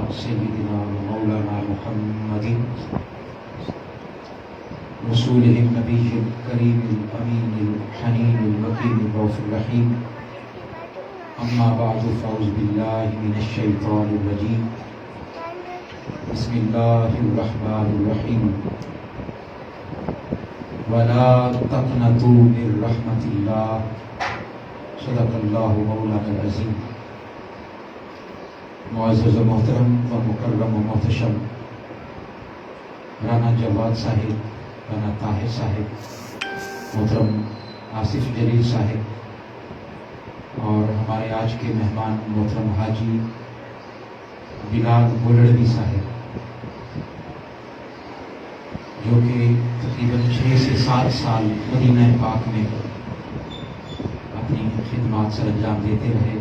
سيدنا ومولانا محمد رسوله النبي الكريم الأمين الحنين المكين الرؤوف الرحيم. أما بعد فأعوذ بالله من الشيطان الرجيم. بسم الله الرحمن الرحيم. ولا تقنطوا من رحمة الله. صدق الله مولانا العظيم. معزز و محترم و مکرم و محتشم رانا جواد صاحب، رانا طاہر صاحب، محترم آصف جلیل صاحب اور ہمارے آج کے مہمان محترم حاجی بلال بولڑوی صاحب، جو کہ تقریباً 6 سے 7 سال مدینہ پاک میں اپنی خدمات سر انجام دیتے رہے.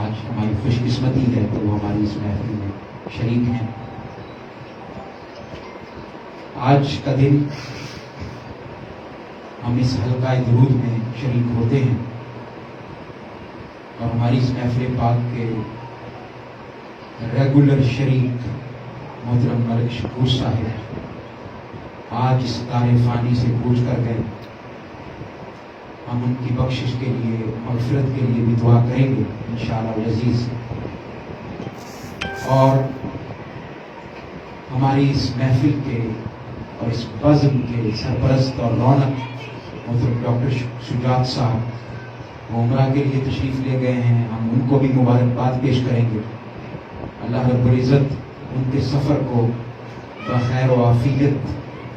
آج ہماری خوش قسمتی ہے کہ وہ ہماری اس محفل میں شریک ہیں. آج کا دن ہم اس حلقہ درود میں شریک ہوتے ہیں اور ہماری اس محفل پاک کے ریگولر شریک محترم ملک شکور صاحب آج اس دار فانی سے کوچ کر گئے. ہم ان کی بخشش کے لیے، مغفرت کے لیے بھی دعا کریں گے انشاءاللہ العزیز. اور ہماری اس محفل کے اور اس بزم کے سرپرست اور رونق محترم ڈاکٹر شجاعت صاحب وہ عمرہ کے لیے تشریف لے گئے ہیں. ہم ان کو بھی مبارکباد پیش کریں گے. اللہ رب العزت ان کے سفر کو بخیر و عافیت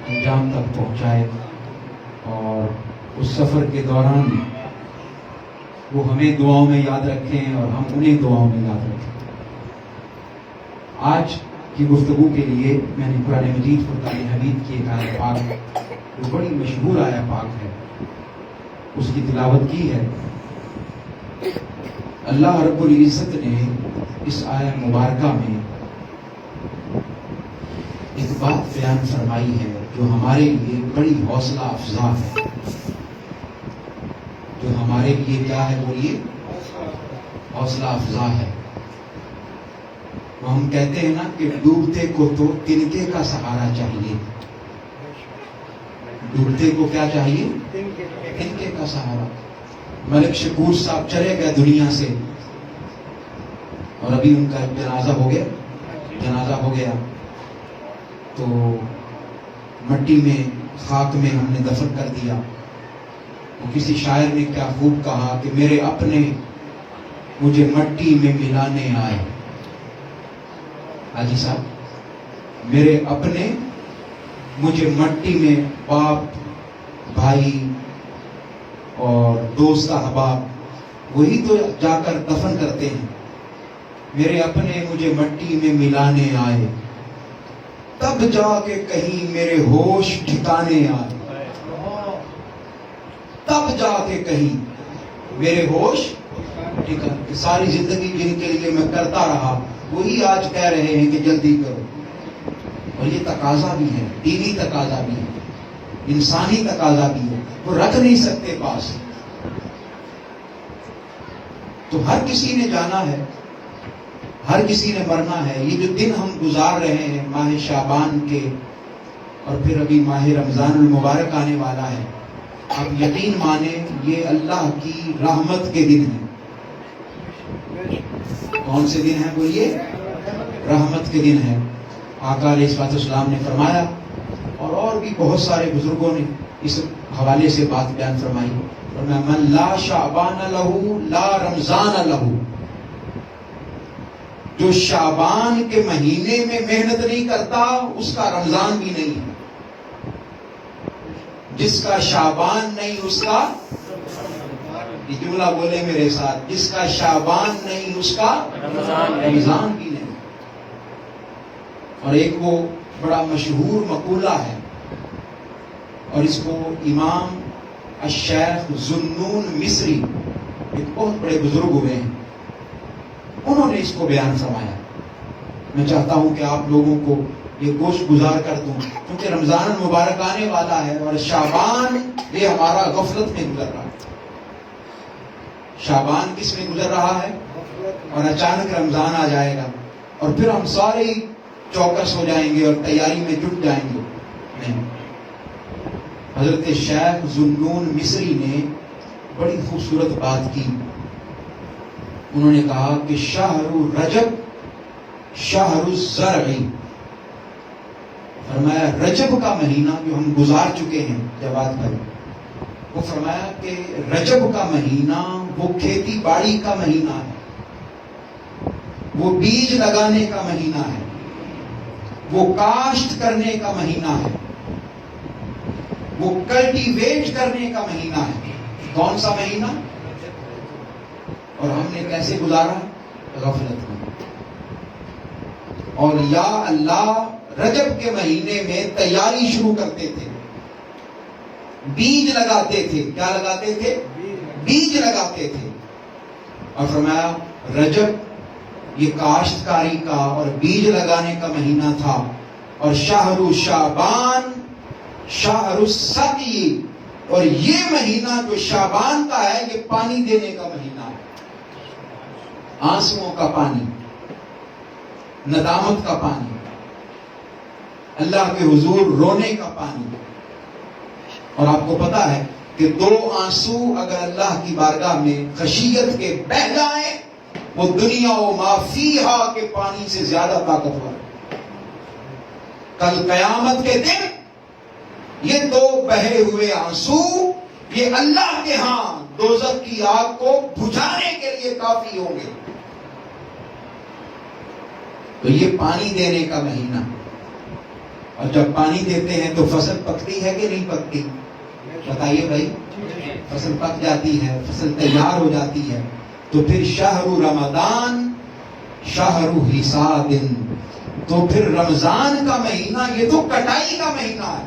انجام تک پہنچائے اور اس سفر کے دوران وہ ہمیں دعاؤں میں یاد رکھیں اور ہم انہیں دعاؤں میں یاد رکھیں. آج کی گفتگو کے لیے میں نے قرآن مجید فرقان حمید کی ایک آیت پاک جو بڑی مشہور آیت پاک ہے اس کی تلاوت کی ہے. اللہ رب العزت نے اس آیت مبارکہ میں ایک بات بیان فرمائی ہے جو ہمارے لیے بڑی حوصلہ افزا ہے. جو ہمارے لیے کیا ہے بولیے؟ حوصلہ افزا ہے. وہ ہم کہتے ہیں نا کہ ڈوبتے کو تو تنکے کا سہارا چاہیے. ڈوبتے کو کیا چاہیے؟ تنکے کا سہارا. ملک شکور صاحب چلے گئے دنیا سے اور ابھی ان کا جنازہ ہو گیا تو مٹی میں، خاک میں ہم نے دفن کر دیا. وہ کسی شاعر نے کیا خوب کہا کہ میرے اپنے مجھے مٹی میں ملانے آئے. حاجی صاحب، میرے اپنے مجھے مٹی میں، باپ، بھائی اور دوست احباب وہی تو جا کر دفن کرتے ہیں. میرے اپنے مجھے مٹی میں ملانے آئے، تب جا کے کہیں میرے ہوش ٹھکانے آئے. تب جا کے کہیں میرے ہوش ٹھکانے. ساری زندگی جن کے لیے میں کرتا رہا وہی آج کہہ رہے ہیں کہ جلدی کرو. اور یہ تقاضا بھی ہے، دینی تقاضا بھی ہے، انسانی تقاضا بھی ہے. وہ رکھ نہیں سکتے پاس. تو ہر کسی نے جانا ہے، ہر کسی نے مرنا ہے. یہ جو دن ہم گزار رہے ہیں ماہ شعبان کے اور پھر ابھی ماہ رمضان المبارک آنے والا ہے، آپ یقین مانیں یہ اللہ کی رحمت کے دن ہیں. کون سے دن ہیں بولیے؟ رحمت کے دن ہیں. آقا علیہ الصلوۃ والسلام نے فرمایا اور بھی بہت سارے بزرگوں نے اس حوالے سے بات بیان فرمائی. من لا شعبان لہ لا رمضان لہ. جو شعبان کے مہینے میں محنت نہیں کرتا اس کا رمضان بھی نہیں ہے. جس کا شعبان نہیں اس کا، یہ جملہ بولے میرے ساتھ، جس کا شعبان نہیں اس کا رمضان بھی نہیں. اور ایک وہ بڑا مشہور مقولہ ہے اور اس کو امام الشیخ ذوالنون مصری، ایک بہت بڑے بزرگ ہوئے ہیں، انہوں نے اس کو بیان فرمایا. میں چاہتا ہوں کہ آپ لوگوں کو یہ گوشت گزار کر دوں کیونکہ رمضان المبارک آنے والا ہے اور شعبان یہ ہمارا غفلت میں گزر رہا ہے. شعبان کس میں گزر رہا ہے اور اچانک رمضان آ جائے گا. اور پھر ہم سارے چوکس ہو جائیں گے اور تیاری میں جٹ جائیں گے. نہیں. حضرت شیخ ذوالنون مصری نے بڑی خوبصورت بات کی. انہوں نے کہا کہ شہر رجب شہر الزرع. فرمایا رجب کا مہینہ جو ہم گزار چکے ہیں جواد بھائی، وہ فرمایا کہ رجب کا مہینہ وہ کھیتی باڑی کا مہینہ ہے، وہ بیج لگانے کا مہینہ ہے، وہ کاشت کرنے کا مہینہ ہے، وہ کلٹیویٹ کرنے کا مہینہ ہے. کون سا مہینہ؟ اور ہم نے کیسے گزارا؟ غفلت میں. اور یا اللہ رجب کے مہینے میں تیاری شروع کرتے تھے، بیج لگاتے تھے. کیا لگاتے تھے؟ بیج لگاتے تھے. اور فرمایا رجب یہ کاشتکاری کا اور بیج لگانے کا مہینہ تھا، اور شہر شعبان شہر السقی، اور یہ مہینہ جو شعبان کا ہے یہ پانی دینے کا مہینہ ہے. آنسوؤں کا پانی، ندامت کا پانی، اللہ کے حضور رونے کا پانی. اور آپ کو پتا ہے کہ 2 آنسو اگر اللہ کی بارگاہ میں خشیت کے بہ جائیں وہ دنیا و ما فیہا کے پانی سے زیادہ طاقتور ہے. کل قیامت کے دن یہ 2 بہے ہوئے آنسو یہ اللہ کے ہاں دوزخ کی آگ کو بجھانے کے لیے کافی ہوں گے. تو یہ پانی دینے کا مہینہ. اور جب پانی دیتے ہیں تو فصل پکتی ہے کہ نہیں پکتی؟ بتائیے بھائی. فصل پک جاتی ہے، فصل تیار ہو جاتی ہے. تو پھر شہر رمضان شہر حصاد، تو پھر رمضان کا مہینہ یہ تو کٹائی کا مہینہ ہے،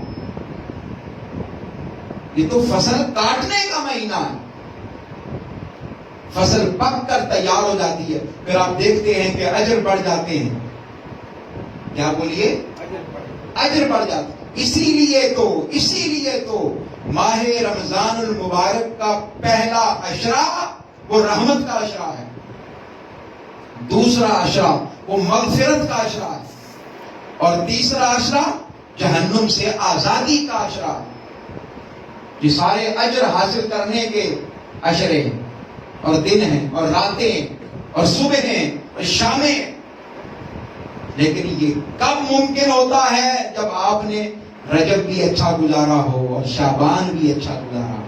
یہ تو فصل کاٹنے کا مہینہ ہے. فصل پک کر تیار ہو جاتی ہے، پھر آپ دیکھتے ہیں کہ اجر بڑھ جاتے ہیں. کیا بولیے؟ اجر بڑھ جاتا ہے. اسی لیے تو ماہ رمضان المبارک کا پہلا عشرہ وہ رحمت کا عشرہ ہے، دوسرا عشرہ وہ مغفرت کا عشرہ ہے، اور تیسرا عشرہ جہنم سے آزادی کا عشرہ ہے. یہ سارے اجر حاصل کرنے کے عشرے ہیں، اور دن ہیں، اور راتیں، اور صبح ہیں، اور شامیں. لیکن یہ کب ممکن ہوتا ہے؟ جب آپ نے رجب بھی اچھا گزارا ہو، اور شعبان بھی اچھا گزارا ہو،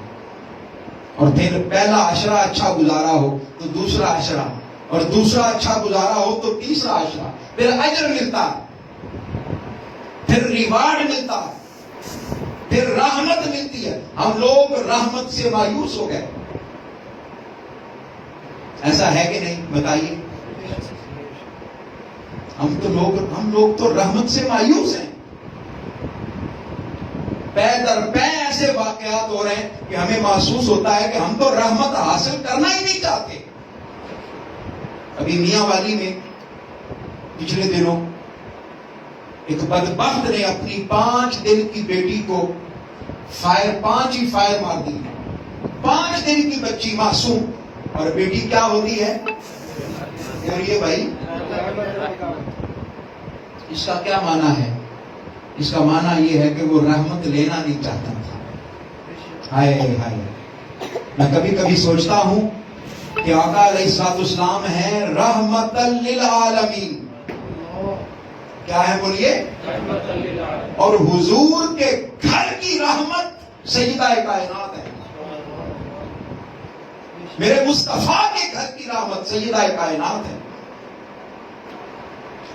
اور پھر پہلا عشرہ اچھا گزارا ہو تو دوسرا عشرہ، اور دوسرا اچھا گزارا ہو تو تیسرا عشرہ. پھر اجر ملتا ہے، پھر ریوارڈ ملتا ہے، پھر رحمت ملتی ہے. ہم لوگ رحمت سے مایوس ہو گئے. ایسا ہے کہ نہیں؟ بتائیے. ہم لوگ تو رحمت سے مایوس ہیں. پے در پے ایسے واقعات ہو رہے ہیں کہ ہمیں محسوس ہوتا ہے کہ ہم تو رحمت حاصل کرنا ہی نہیں چاہتے. ابھی میاں والی میں پچھلے دنوں ایک بدبخت نے اپنی 5 دن کی بیٹی کو 5 ہی فائر مار دی. 5 دن کی بچی معصوم، اور بیٹی کیا ہوتی ہے؟ بولیے بھائی، اس کا کیا معنی ہے؟ اس کا معنی یہ ہے کہ وہ رحمت لینا نہیں چاہتا تھا. ہائے ہائے. میں کبھی کبھی سوچتا ہوں کہ آقا علیہ الصلوۃ والسلام ہے رحمت للعالمین. کیا ہے بولیے؟ اور حضور کے گھر کی رحمت سیدہ کائنات ہے. میرے مصطفیٰ کے گھر کی رحمت سیدہ کائنات ہے.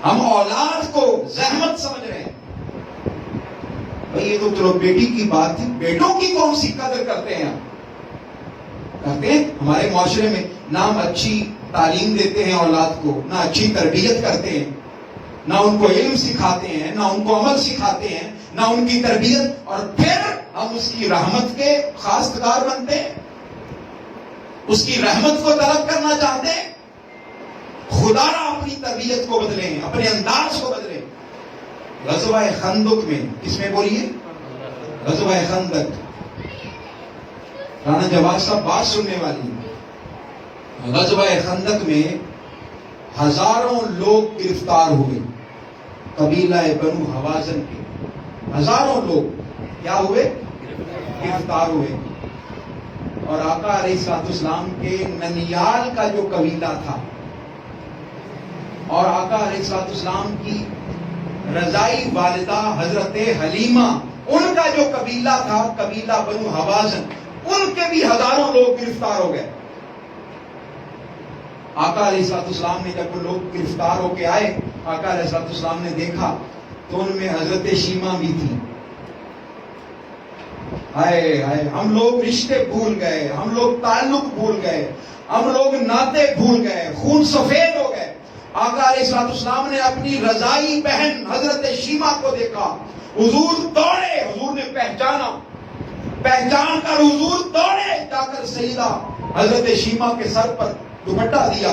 ہم اولاد کو زحمت سمجھ رہے ہیں. بھئی یہ تو چلو بیٹی کی بات تھی، بیٹوں کی کون سی قدر کرتے ہیں؟ کرتے ہیں. ہمارے معاشرے میں نہ ہم اچھی تعلیم دیتے ہیں اولاد کو، نہ اچھی تربیت کرتے ہیں، نہ ان کو علم سکھاتے ہیں، نہ ان کو عمل سکھاتے ہیں، نہ ان کی تربیت. اور پھر ہم اس کی رحمت کے خواستگار بنتے ہیں، اس کی رحمت کو طلب کرنا چاہتے ہیں. خدا را اپنی تربیت کو بدلیں، اپنے انداز کو بدلیں. غزوہ خندق میں، کس میں بولیے؟ غزوہ خندق. رانا جواد صاحب بات سننے والی. غزوہ خندق میں ہزاروں لوگ گرفتار ہوئے قبیلہ بنو حوازن کے. ہزاروں لوگ کیا ہوئے؟ گرفتار ہوئے. اور آقا علیہ الصلوۃ والسلام کے ننیال کا جو قبیلہ تھا اور آقا علیہ الصلوۃ والسلام کی رضائی والدہ حضرت حلیمہ ان کا جو قبیلہ تھا قبیلہ بنو حوازن ان کے بھی ہزاروں لوگ گرفتار ہو گئے. آقا علیہ الصلوۃ والسلام نے جب وہ لوگ گرفتار ہو کے آئے آقا علیہ الصلوۃ والسلام نے دیکھا تو ان میں حضرت شیمہ بھی تھی. ہائے ہائے ہم لوگ رشتے بھول گئے, ہم لوگ تعلق بھول گئے, ہم لوگ ناطے بھول گئے, خون سفید ہو گئے. آقا علیہ الصلوۃ والسلام نے اپنی رضائی بہن حضرت شیمہ کو دیکھا, حضور دوڑے, حضور نے پہچان کر حضور دوڑے جا کر سیدہ حضرت شیمہ کے سر پر دوپٹہ دیا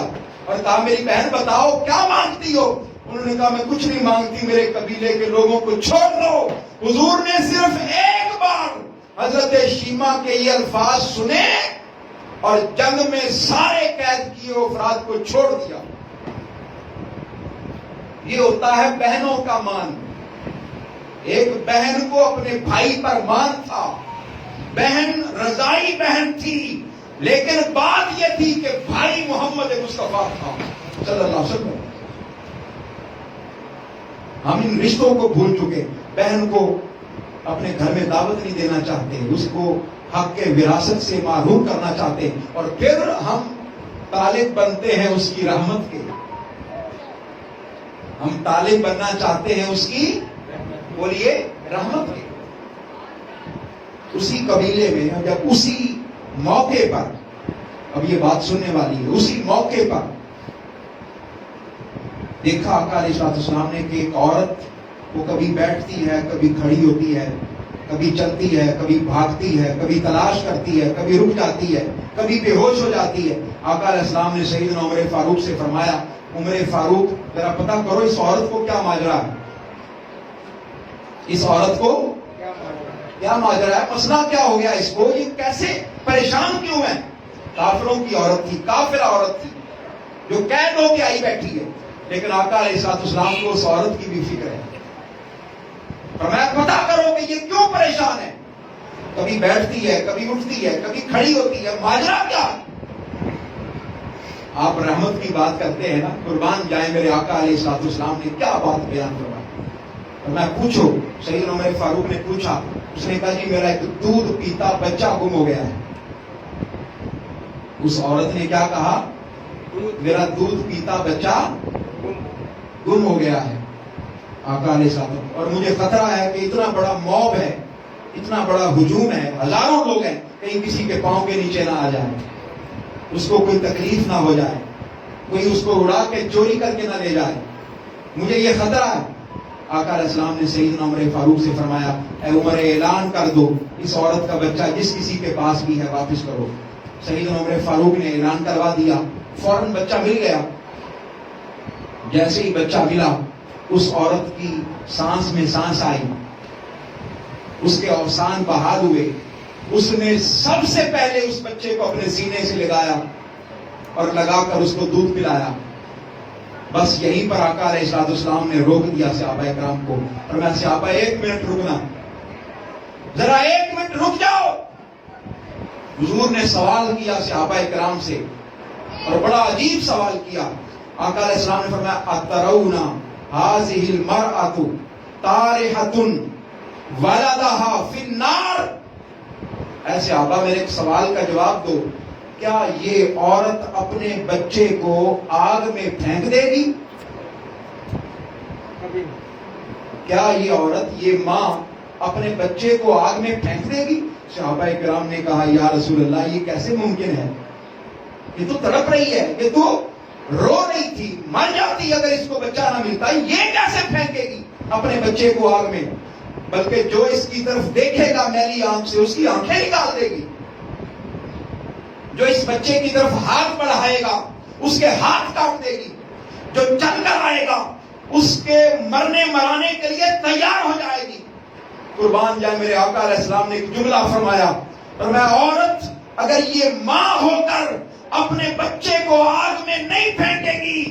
اور کہا میری بہن بتاؤ کیا مانگتی ہو؟ انہوں نے کہا میں کچھ نہیں مانگتی, میرے قبیلے کے لوگوں کو چھوڑ دو. حضور نے صرف ایک بار حضرت شیمہ کے یہ الفاظ سنے اور جنگ میں سارے قید کیے افراد کو چھوڑ دیا. یہ ہوتا ہے بہنوں کا مان. ایک بہن کو اپنے بھائی پر مان تھا, بہن رضائی بہن تھی, لیکن بات یہ تھی کہ بھائی محمد مصطفیٰ تھا صلی اللہ علیہ وسلم. ہم ان رشتوں کو بھول چکے. بہن کو اپنے گھر میں دعوت نہیں دینا چاہتے, اس کو حق کے وراثت سے محروم کرنا چاہتے, اور پھر ہم طالب بنتے ہیں اس کی رحمت کے. ہم طالب بننا چاہتے ہیں اس کی, بولیے, رحمت کے. اسی قبیلے میں جب اسی موقع پر, اب یہ بات سننے والی ہے, اسی موقع پر دیکھا آقا علیہ الصلوۃ والسلام نے کہ ایک عورت وہ کبھی بیٹھتی ہے, کبھی کھڑی ہوتی ہے, کبھی چلتی ہے, کبھی بھاگتی ہے, کبھی تلاش کرتی ہے, کبھی رک جاتی ہے, کبھی بے ہوش ہو جاتی ہے. آقا علیہ السلام نے سیدنا عمر فاروق سے فرمایا, عمر فاروق ذرا پتہ کرو اس عورت کو کیا ماجرا ہے, اس عورت کو کیا ماجرا ہے, مسئلہ کیا ہو گیا اس کو, یہ کیسے پریشان کیوں ہے. کافروں کی عورت تھی, کافرہ عورت تھی جو قید ہو کے آئی بیٹھی ہے, لیکن آقا علیہ الصلوۃ والسلام کو اس عورت کی بھی فکر ہے. فرمایا پتہ کرو کہ یہ کیوں پریشان ہے, کبھی بیٹھتی ہے, کبھی اٹھتی ہے, کبھی کھڑی ہوتی ہے, ماجرا کیا. آپ رحمت کی بات کرتے ہیں نا, قربان جائیں میرے آقا علیہ الصلوۃ والسلام نے کیا بات بیان کروائی. فرمایا پوچھو. سیدنا عمر فاروق نے پوچھا, اس نے کہا جی میرا ایک دودھ پیتا بچہ گم ہو گیا ہے. اس عورت نے کیا کہا, میرا دودھ پیتا بچہ گم ہو گیا ہے آقا علیہ السلام, اور مجھے خطرہ ہے کہ اتنا بڑا موب ہے, اتنا بڑا ہجوم ہے, ہزاروں لوگ ہیں, کہیں کسی کے پاؤں کے نیچے نہ آ جائے, اس کو کوئی تکلیف نہ ہو جائے, کوئی اس کو اڑا کے چوری کر کے نہ لے جائے, مجھے یہ خطرہ ہے. آقا علیہ السلام نے سیدنا عمر فاروق سے فرمایا, اے عمر اعلان کر دو اس عورت کا بچہ جس کسی کے پاس بھی ہے واپس کرو. سیدنا عمر فاروق نے اعلان کروا دیا, فوراً بچہ مل گیا. جیسے ہی بچہ ملا اس عورت کی سانس میں سانس آئی, اس کے اوسان بحال ہوئے. اس نے سب سے پہلے اس بچے کو اپنے سینے سے لگایا اور لگا کر اس کو دودھ پلایا. بس یہیں پر آقا علیہ الصلوۃ والسلام نے روک دیا صحابہ کرام کو, اور میں صحابہ ایک منٹ رکنا, ذرا ایک منٹ رک جاؤ. حضور نے سوال کیا صحابہ کرام سے, اور بڑا عجیب سوال کیا. آقا علیہ السلام نے فرمایا, اترون هذه المرأة طارحة ولدها في النار. اے صحابہ میرے ایک سوال کا جواب دو, کیا یہ عورت اپنے بچے کو آگ میں پھینک دے گی؟ کیا یہ عورت, یہ ماں اپنے بچے کو آگ میں پھینک دے گی؟ صحابہ کرام نے کہا, یا رسول اللہ یہ کیسے ممکن ہے, یہ تو تڑپ رہی ہے, یہ تو رو رہی تھی, مر جاتی اگر اس کو بچہ نہ ملتا, یہ کیسے پھینکے گی اپنے بچے کو آگ میں؟ بلکہ جو اس کی طرف دیکھے گا میلی آنکھ سے اس کی آنکھیں نکال دے گی, جو اس بچے کی طرف ہاتھ بڑھائے گا اس کے ہاتھ کاٹ دے گی, جو چل کر آئے گا اس کے مرنے مرانے کے لیے تیار ہو جائے گی. قربان جائے میرے آقا علیہ السلام نے ایک جملہ فرمایا, عورت اگر یہ ماں ہو کر اپنے بچے کو آگ میں نہیں پھینکے گی,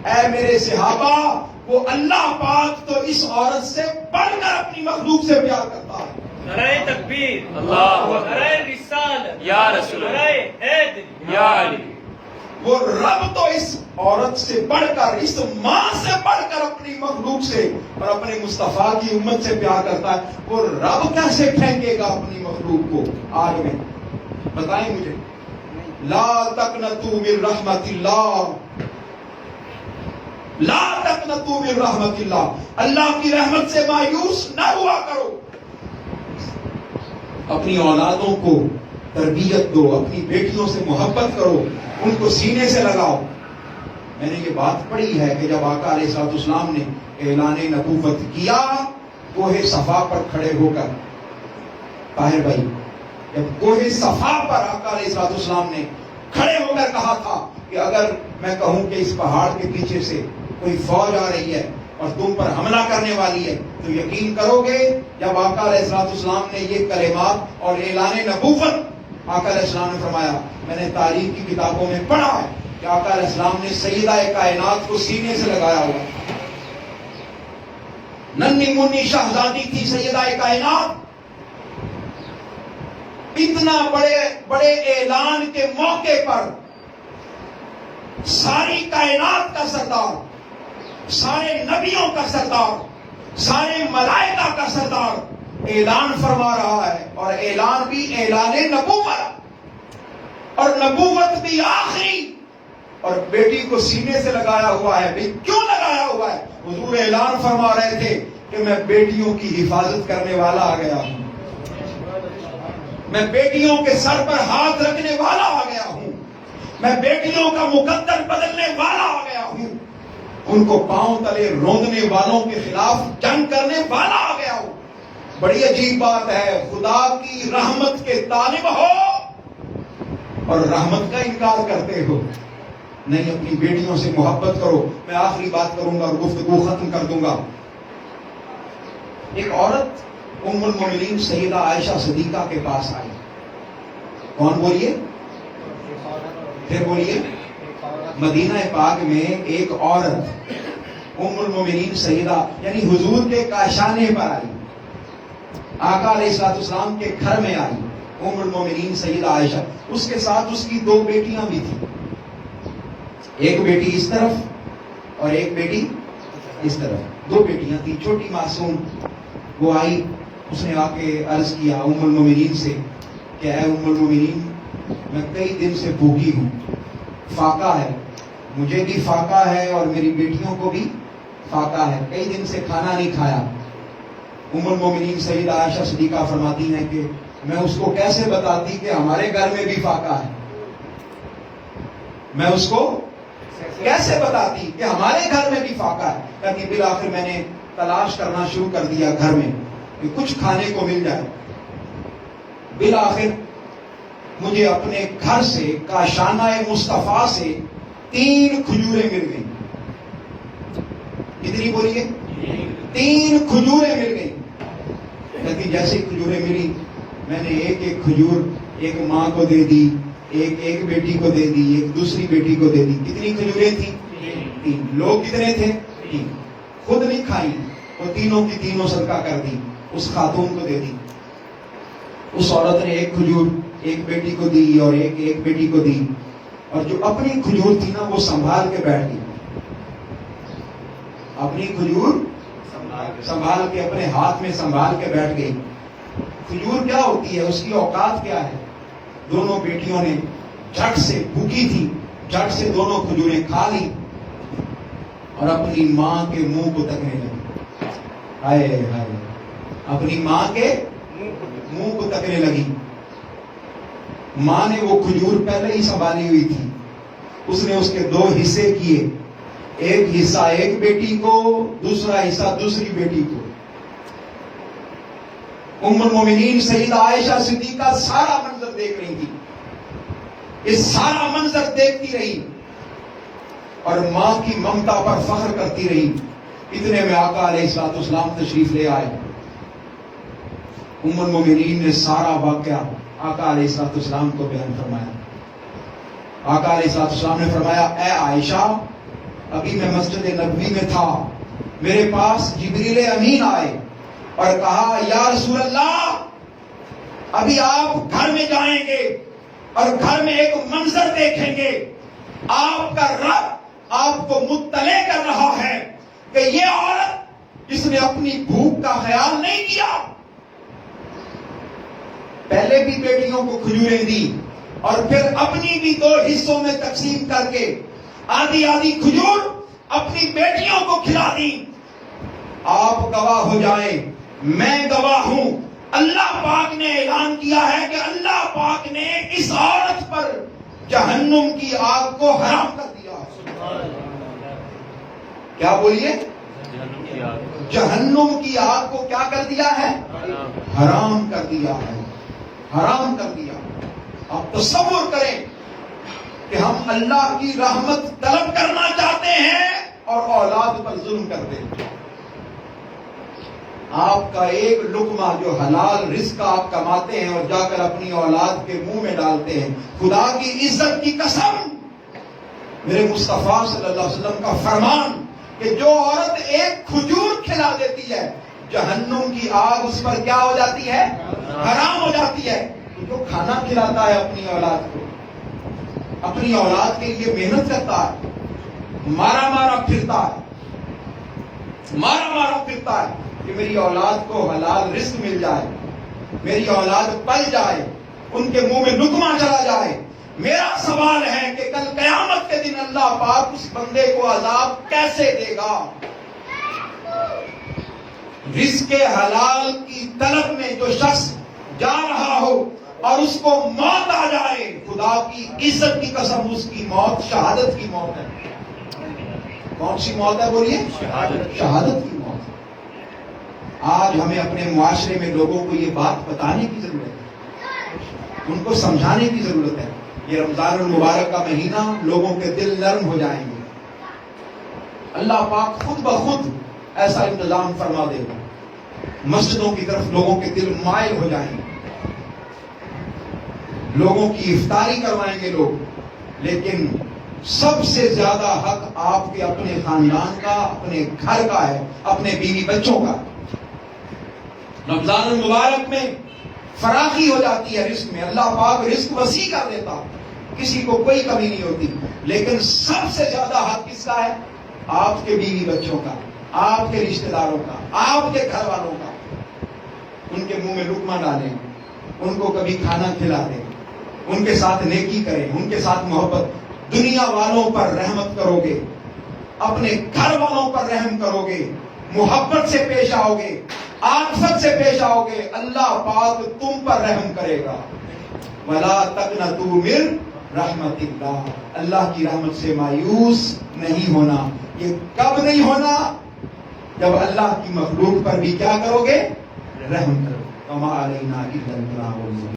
اے میرے صحابہ، وہ اللہ پاک تو اس عورت سے بڑھ کر اپنی مخلوق سے پیار کرتا ہے۔ نعرہ تکبیر، اللہ نعرہ رسالت، یا رسول اللہ، نعرہ حیدری، یا علی۔ وہ رب تو اس عورت سے بڑھ کر، اس ماں سے بڑھ کر اپنی مخلوق سے اور اپنے مصطفیٰ کی امت سے پیار کرتا ہے۔ وہ رب کیسے پھینکے گا اپنی مخلوق کو آگ میں؟ بتائیں مجھے۔ لا تقنطوا من رحمت اللہ، لا تقنطوا من رحمت اللہ، اللہ کی رحمت سے مایوس نہ ہوا کرو۔ اپنی اولادوں کو تربیت دو، اپنی بیٹیوں سے محبت کرو، ان کو سینے سے لگاؤ۔ میں نے یہ بات پڑھی ہے کہ جب آقا علیہ الصلوۃ والسلام نے اعلان نبوت کیا کوہ صفا پر کھڑے ہو کر، طاہر بھائی، جب کوہ صفا پر آقا علیہ الصلوۃ والسلام نے کھڑے ہو کر کہا تھا کہ اگر میں کہوں کہ اس پہاڑ کے پیچھے سے کوئی فوج آ رہی ہے اور تم پر حملہ کرنے والی ہے تو یقین کرو گے؟ جب آقا علیہ الصلوۃ والسلام نے یہ کلمات اور اعلان نبوت، آقا علیہ السلام نے فرمایا، میں نے تاریخ کی کتابوں میں پڑھا ہے کہ آقا علیہ السلام نے سیدہ کائنات کو سینے سے لگایا ہوا، ننھی منی شہزادی تھی سیدہ کائنات، اتنا بڑے اعلان کے موقع پر ساری کائنات کا سردار، سارے نبیوں کا سردار، سارے ملائکہ کا سردار اعلان فرما رہا ہے، اور اعلان بھی اعلان نبوت، اور نبوت بھی آخری، اور بیٹی کو سینے سے لگایا ہوا ہے۔ بھی کیوں لگایا ہوا ہے؟ حضور اعلان فرما رہے تھے کہ میں بیٹیوں کی حفاظت کرنے والا آ گیا ہوں، میں بیٹیوں کے سر پر ہاتھ رکھنے والا آ گیا ہوں، میں بیٹیوں کا مقدر بدلنے والا آ گیا ہوں، ان کو پاؤں تلے روندنے والوں کے خلاف جنگ کرنے والا آ گیا ہوں۔ بڑی عجیب بات ہے، خدا کی رحمت کے طالب ہو اور رحمت کا انکار کرتے ہو۔ نہیں، اپنی بیٹیوں سے محبت کرو۔ میں آخری بات کروں گا اور گفتگو ختم کر دوں گا۔ ایک عورت ام المومنین سیدہ عائشہ صدیقہ کے پاس آئی۔ کون؟ بولیے، پھر بولیے۔ مدینہ پاک میں ایک عورت ام المومنین سیدہ یعنی حضور کے کاشانے پر آئی، آقا علیہ الصلوۃ والسلام کے گھر میں آئی ام المومنین سیدہ عائشہ۔ اس کے ساتھ اس کی دو بیٹیاں بھی تھیں، ایک بیٹی اس طرف اور ایک بیٹی اس طرف، دو بیٹیاں تھیں، چھوٹی معصوم۔ وہ آئی، اس نے آ کے عرض کیا ام المومنین سے کہ اے ام المومنین، میں کئی دن سے بھوکی ہوں، فاقہ ہے، مجھے بھی فاقہ ہے اور میری بیٹیوں کو بھی فاقہ ہے، کئی دن سے کھانا نہیں کھایا۔ ام المومنین سیدہ عائشہ صدیقہ فرماتی ہیں کہ میں اس کو کیسے بتاتی کہ ہمارے گھر میں بھی فاقہ ہے، میں اس کو کیسے بتاتی کہ ہمارے گھر میں بھی فاقہ ہے؟ کہتی بالآخر میں نے تلاش کرنا شروع کر دیا گھر میں کہ کچھ کھانے کو مل جائے۔ بالآخر مجھے اپنے گھر سے کاشانہ مصطفیٰ سے 3 کھجوریں مل گئیں۔ کتنی بولیے؟ 3 کھجوریں مل گئیں۔ کہتی جیسے کھجوریں ملی میں نے ایک ایک کھجور ایک ماں کو دے دی، ایک بیٹی کو دے دی، ایک دوسری بیٹی کو دے دی۔ کتنی کھجوریں تھیں؟ 3۔ لوگ کتنے تھے؟ 3۔ خود نہیں کھائی، وہ تینوں کی تینوں صدقہ کر دی، اس خاتون کو دے دی۔ اس عورت نے ایک کھجور ایک بیٹی کو دی اور ایک بیٹی کو دی، اور جو اپنی کھجور تھی نا وہ سنبھال کے بیٹھ گئی، اپنی کھجور سنبھال کے اپنے ہاتھ میں سنبھال کے بیٹھ گئی۔ کھجور کیا ہوتی ہے، اس کی اوقات کیا ہے؟ دونوں بیٹیوں نے جھٹ سے، بھوکی تھی، جھٹ سے دونوں کھجوریں کھا لی اور اپنی ماں کے منہ کو تکنے لگی۔ ہائے ہائے، اپنی ماں کے منہ کو تکنے لگی۔ ماں نے وہ کھجور پہلے ہی سنبھالی ہوئی تھی، اس نے اس کے 2 حصے کیے، ایک حصہ ایک بیٹی کو، دوسرا حصہ دوسری بیٹی کو۔ ام المومنین سیدہ عائشہ صدیقہ سارا منظر دیکھ رہی تھی، اس سارا منظر دیکھتی رہی اور ماں کی ممتا پر فخر کرتی رہی۔ اتنے میں آقا علیہ الصلوۃ والسلام تشریف لے آئے۔ ام المومنین نے سارا واقعہ آقا علیہ الصلوۃ والسلام کو بیان فرمایا۔ آقا علیہ الصلوۃ والسلام نے فرمایا، اے عائشہ، ابھی میں مسجد نبوی میں تھا، میرے پاس جبریل امین آئے اور کہا یا رسول اللہ ابھی آپ گھر میں جائیں گے اور گھر میں ایک منظر دیکھیں گے، آپ کا رب آپ کو مطلع کر رہا ہے کہ یہ عورت جس نے اپنی بھوک کا خیال نہیں کیا، پہلے بھی بیٹیوں کو کھجوریں دی اور پھر اپنی بھی 2 حصوں میں تقسیم کر کے آدھی آدھی کھجور اپنی بیٹیوں کو کھلا دی۔ آپ گواہ ہو جائیں، میں گواہ ہوں، اللہ پاک نے اعلان کیا ہے کہ اللہ پاک نے اس عورت پر جہنم کی آگ کو حرام کر دیا ہے۔ کیا بولیے؟ جہنم کی آگ کو کیا کر دیا ہے؟ حرام کر دیا ہے، حرام کر دیا۔ آپ تصور کریں کہ ہم اللہ کی رحمت طلب کرنا چاہتے ہیں اور اولاد پر ظلم کرتے ہیں۔ آپ کا ایک لقمہ جو حلال رزق آپ کماتے ہیں اور جا کر اپنی اولاد کے منہ میں ڈالتے ہیں، خدا کی عزت کی قسم، میرے مصطفیٰ صلی اللہ علیہ وسلم کا فرمان کہ جو عورت ایک کھجور کھلا دیتی ہے جہنم کی آگ اس پر کیا ہو جاتی ہے؟ حرام ہو جاتی ہے۔ تو جو کھانا کھلاتا ہے اپنی اولاد کو، اپنی اولاد کے لیے محنت کرتا ہے، مارا مارا پھرتا ہے کہ میری اولاد کو حلال رزق مل جائے، میری اولاد پل جائے، ان کے منہ میں لقمہ چلا جائے۔ میرا سوال ہے کہ کل قیامت کے دن اللہ پاک اس بندے کو عذاب کیسے دے گا؟ رزق حلال کی طلب میں جو شخص جا رہا ہو اور اس کو موت آ جائے، خدا کی عزت کی قسم اس کی موت شہادت کی موت ہے۔ کون سی موت ہے بولیے؟ شہادت کی موت۔ آج ہمیں اپنے معاشرے میں لوگوں کو یہ بات بتانے کی ضرورت ہے، ان کو سمجھانے کی ضرورت ہے۔ یہ رمضان المبارک کا مہینہ لوگوں کے دل نرم ہو جائیں گے، اللہ پاک خود بخود ایسا انتظام فرما دے گا، مسجدوں کی طرف لوگوں کے دل مائل ہو جائیں گے، لوگوں کی افطاری کروائیں گے لوگ۔ لیکن سب سے زیادہ حق آپ کے اپنے خاندان کا، اپنے گھر کا ہے، اپنے بیوی بچوں کا۔ رمضان المبارک میں فراخی ہو جاتی ہے رزق میں، اللہ پاک رزق وسیع کر دیتا، کسی کو کوئی کمی نہیں ہوتی۔ لیکن سب سے زیادہ حق کس کا ہے؟ آپ کے بیوی بچوں کا، آپ کے رشتہ داروں کا، آپ کے گھر والوں کا۔ ان کے منہ میں لقمہ ڈالیں، ان کو کبھی کھانا کھلا دیں، ان کے ساتھ نیکی کریں، ان کے ساتھ محبت۔ دنیا والوں پر رحمت کرو گے، اپنے گھر والوں پر رحم کرو گے، محبت سے پیش آؤ گے، عاطفت سے پیش آؤ گے، اللہ پاک تم پر رحم کرے گا۔ وَلَا تَقْنَطُوا مِن رحمت اللہ، اللہ کی رحمت سے مایوس نہیں ہونا۔ یہ کب نہیں ہونا؟ جب اللہ کی مخلوق پر بھی کیا کرو گے؟ رحم کرو۔ وَمَا عَلَيْنَا إِلَّا الْبَلَاغُ الْمُبِينُ۔